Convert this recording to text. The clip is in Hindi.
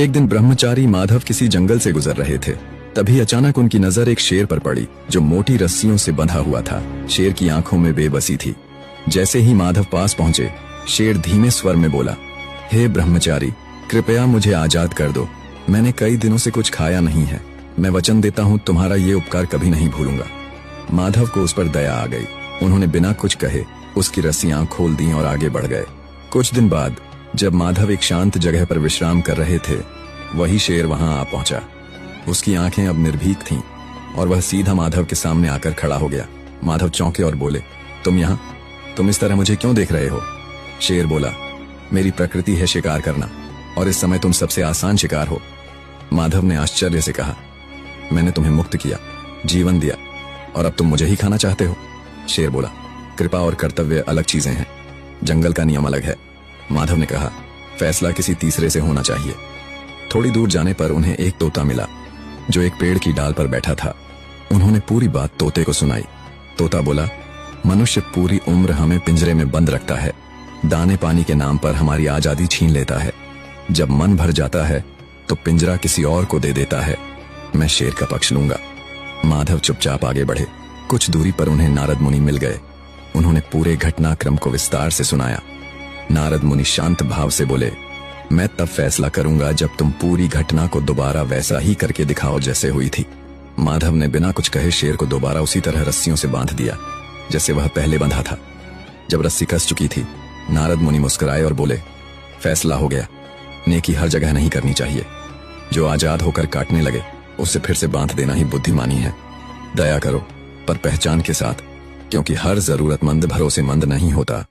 एक दिन ब्रह्मचारी माधव किसी जंगल से गुजर रहे थे। तभी अचानक उनकी नजर एक शेर पर पड़ी जो मोटी रस्सियों से बंधा हुआ था। शेर की आंखों में बेबसी थी। जैसे ही माधव पास पहुंचे, शेर धीमे स्वर में बोला, हे ब्रह्मचारी, कृपया मुझे आजाद कर दो। मैंने कई दिनों से कुछ खाया नहीं है। मैं वचन देता हूँ तुम्हारा ये उपकार कभी नहीं भूलूंगा। माधव को उस पर दया आ गई। उन्होंने बिना कुछ कहे उसकी रस्सियां खोल दी और आगे बढ़ गए। कुछ दिन बाद जब माधव एक शांत जगह पर विश्राम कर रहे थे, वही शेर वहां आ पहुंचा। उसकी आंखें अब निर्भीक थीं और वह सीधा माधव के सामने आकर खड़ा हो गया। माधव चौंके और बोले, तुम यहाँ? तुम इस तरह मुझे क्यों देख रहे हो? शेर बोला, मेरी प्रकृति है शिकार करना और इस समय तुम सबसे आसान शिकार हो। माधव ने आश्चर्य से कहा, मैंने तुम्हें मुक्त किया, जीवन दिया और अब तुम मुझे ही खाना चाहते हो? शेर बोला, कृपा और कर्तव्य अलग चीजें हैं, जंगल का नियम अलग है। माधव ने कहा, फैसला किसी तीसरे से होना चाहिए। थोड़ी दूर जाने पर उन्हें एक तोता मिला जो एक पेड़ की डाल पर बैठा था। उन्होंने पूरी बात तोते को सुनाई। तोता बोला, मनुष्य पूरी उम्र हमें पिंजरे में बंद रखता है, दाने पानी के नाम पर हमारी आजादी छीन लेता है। जब मन भर जाता है तो पिंजरा किसी और को दे देता है। मैं शेर का पक्ष लूंगा। माधव चुपचाप आगे बढ़े। कुछ दूरी पर उन्हें नारद मुनि मिल गए। उन्होंने पूरे घटनाक्रम को विस्तार से सुनाया। नारद मुनि शांत भाव से बोले, मैं तब फैसला करूंगा जब तुम पूरी घटना को दोबारा वैसा ही करके दिखाओ जैसे हुई थी। माधव ने बिना कुछ कहे शेर को दोबारा उसी तरह रस्सियों से बांध दिया जैसे वह पहले बंधा था। जब रस्सी कस चुकी थी, नारद मुनि मुस्कुराए और बोले, फैसला हो गया। नेकी हर जगह नहीं करनी चाहिए। जो आजाद होकर काटने लगे उसे फिर से बांध देना ही बुद्धिमानी है। दया करो, पर पहचान के साथ, क्योंकि हर जरूरतमंद भरोसेमंद नहीं होता।